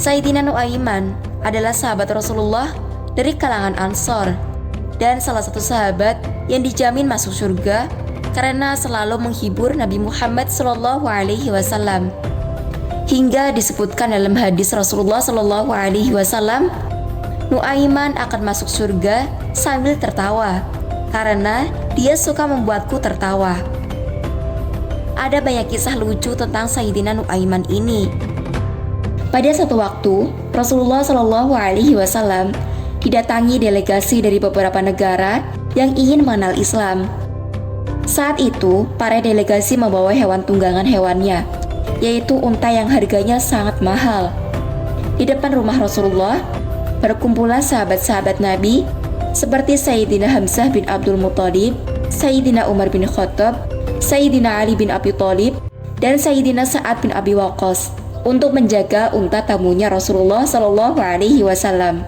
Sayyidina Nu'aiman adalah sahabat Rasulullah dari kalangan Ansor dan salah satu sahabat yang dijamin masuk surga karena selalu menghibur Nabi Muhammad SAW. Hingga disebutkan dalam hadis Rasulullah SAW, Nu'aiman akan masuk surga sambil tertawa karena dia suka membuatku tertawa. Ada banyak kisah lucu tentang Sayyidina Nu'aiman ini. Pada satu waktu, Rasulullah SAW didatangi delegasi dari beberapa negara yang ingin mengenal Islam. Saat itu, para delegasi membawa hewan tunggangan hewannya, yaitu unta yang harganya sangat mahal. Di depan rumah Rasulullah, berkumpullah sahabat-sahabat Nabi seperti Sayyidina Hamzah bin Abdul Muttalib, Sayyidina Umar bin Khattab, Sayyidina Ali bin Abi Thalib, dan Sayyidina Sa'ad bin Abi Waqqas untuk menjaga unta tamunya Rasulullah SAW.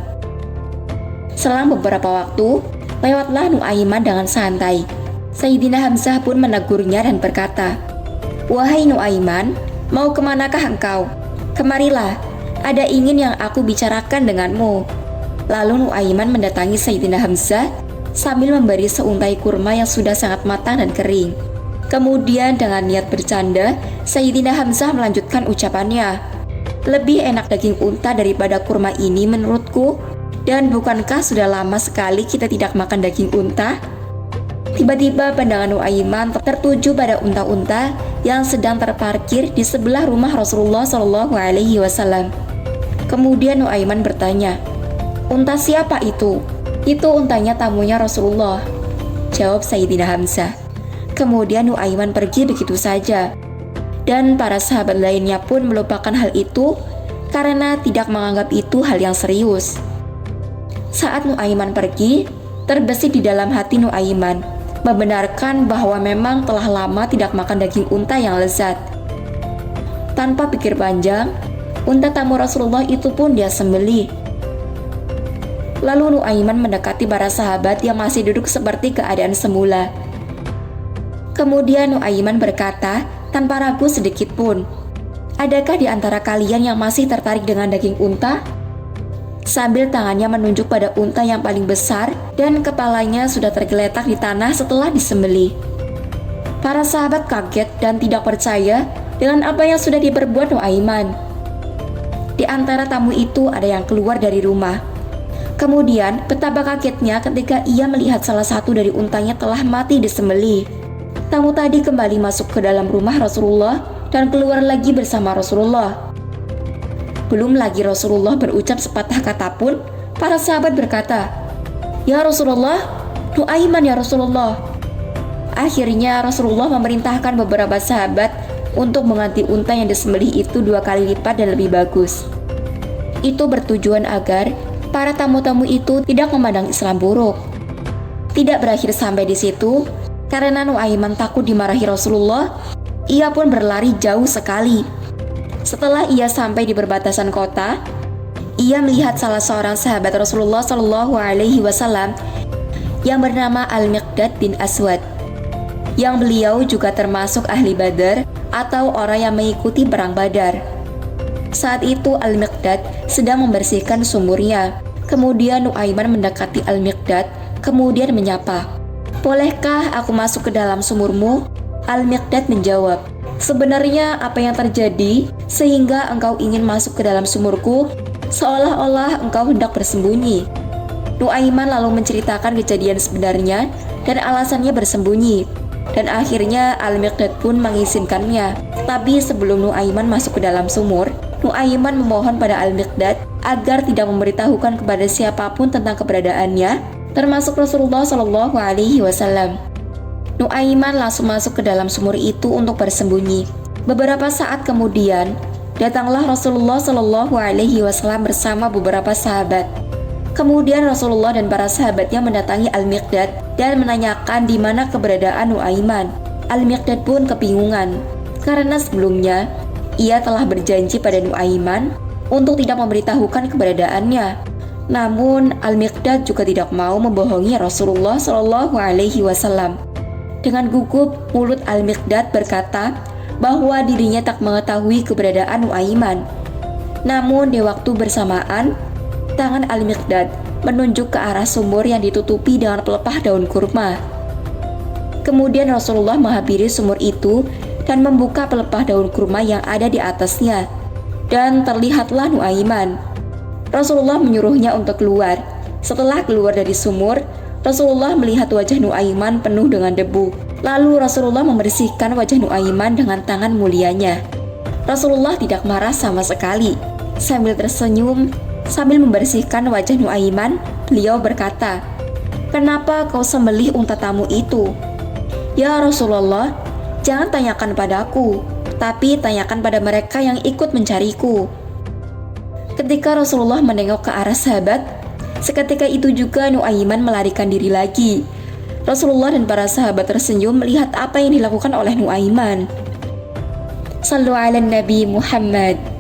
Selang beberapa waktu, lewatlah Nu'aiman dengan santai. Sayyidina Hamzah pun menegurnya dan berkata, "Wahai Nu'aiman, mau kemanakah engkau? Kemarilah, ada ingin yang aku bicarakan denganmu." Lalu Nu'aiman mendatangi Sayyidina Hamzah sambil memberi seuntai kurma yang sudah sangat matang dan kering. Kemudian dengan niat bercanda, Sayyidina Hamzah melanjutkan ucapannya, "Lebih enak daging unta daripada kurma ini menurutku, dan bukankah sudah lama sekali kita tidak makan daging unta?" Tiba-tiba pandangan Nu'aiman tertuju pada unta-unta yang sedang terparkir di sebelah rumah Rasulullah SAW. Kemudian Nu'aiman bertanya, "Unta siapa itu?" "Itu untanya tamunya Rasulullah," jawab Sayyidina Hamzah. Kemudian Nu'aiman pergi begitu saja, dan para sahabat lainnya pun melupakan hal itu karena tidak menganggap itu hal yang serius. Saat Nu'aiman pergi, terbesit di dalam hati Nu'aiman membenarkan bahwa memang telah lama tidak makan daging unta yang lezat. Tanpa pikir panjang, unta tamu Rasulullah itu pun dia sembelih. Lalu Nu'aiman mendekati para sahabat yang masih duduk seperti keadaan semula. Kemudian Nu'aiman berkata tanpa ragu sedikit pun, "Adakah di antara kalian yang masih tertarik dengan daging unta?" Sambil tangannya menunjuk pada unta yang paling besar dan kepalanya sudah tergeletak di tanah setelah disembelih. Para sahabat kaget dan tidak percaya dengan apa yang sudah diperbuat Nu'aiman. Di antara tamu itu ada yang keluar dari rumah. Kemudian betapa kagetnya ketika ia melihat salah satu dari untanya telah mati disembelih. Tamu tadi kembali masuk ke dalam rumah Rasulullah dan keluar lagi bersama Rasulullah. Belum lagi Rasulullah berucap sepatah kata pun, para sahabat berkata, "Ya Rasulullah, Nu'aiman ya Rasulullah." Akhirnya Rasulullah memerintahkan beberapa sahabat untuk mengganti unta yang disembelih itu 2 kali lipat dan lebih bagus. Itu bertujuan agar para tamu-tamu itu tidak memandang Islam buruk. Tidak berakhir sampai di situ. Karena Nu'aiman takut dimarahi Rasulullah, ia pun berlari jauh sekali. Setelah ia sampai di perbatasan kota, ia melihat salah seorang sahabat Rasulullah SAW yang bernama Al-Miqdad bin Aswad, yang beliau juga termasuk ahli Badar atau orang yang mengikuti perang Badar. Saat itu Al-Miqdad sedang membersihkan sumurnya. Kemudian Nu'aiman mendekati Al-Miqdad, kemudian menyapa, "Bolehkah aku masuk ke dalam sumurmu?" Al-Miqdad menjawab, "Sebenarnya apa yang terjadi sehingga engkau ingin masuk ke dalam sumurku? Seolah-olah engkau hendak bersembunyi." Nu'aiman lalu menceritakan kejadian sebenarnya dan alasannya bersembunyi. Dan akhirnya Al-Miqdad pun mengizinkannya. Tapi sebelum Nu'aiman masuk ke dalam sumur, Nu'aiman memohon pada Al-Miqdad agar tidak memberitahukan kepada siapapun tentang keberadaannya, termasuk Rasulullah SAW. Nu'aiman langsung masuk ke dalam sumur itu untuk bersembunyi. Beberapa saat kemudian, datanglah Rasulullah SAW bersama beberapa sahabat. Kemudian Rasulullah dan para sahabatnya mendatangi Al-Miqdad dan menanyakan di mana keberadaan Nu'aiman. Al-Miqdad pun kebingungan, karena sebelumnya ia telah berjanji pada Nu'aiman untuk tidak memberitahukan keberadaannya. Namun Al-Miqdad juga tidak mau membohongi Rasulullah SAW. Dengan gugup, mulut Al-Miqdad berkata bahwa dirinya tak mengetahui keberadaan Nu'aiman. Namun di waktu bersamaan, tangan Al-Miqdad menunjuk ke arah sumur yang ditutupi dengan pelepah daun kurma. Kemudian Rasulullah menghampiri sumur itu dan membuka pelepah daun kurma yang ada di atasnya. Dan terlihatlah Nuaiman. Rasulullah menyuruhnya untuk keluar. Setelah keluar dari sumur, Rasulullah melihat wajah Nuaiman penuh dengan debu. Lalu Rasulullah membersihkan wajah Nuaiman dengan tangan mulianya. Rasulullah tidak marah sama sekali. Sambil tersenyum, sambil membersihkan wajah Nuaiman, beliau berkata, "Kenapa kau sembelih unta tamu itu?" "Ya Rasulullah, jangan tanyakan padaku, tapi tanyakan pada mereka yang ikut mencariku." Ketika Rasulullah menengok ke arah sahabat, seketika itu juga Nuaiman melarikan diri lagi. Rasulullah dan para sahabat tersenyum melihat apa yang dilakukan oleh Nuaiman. Sallu ala Nabi Muhammad.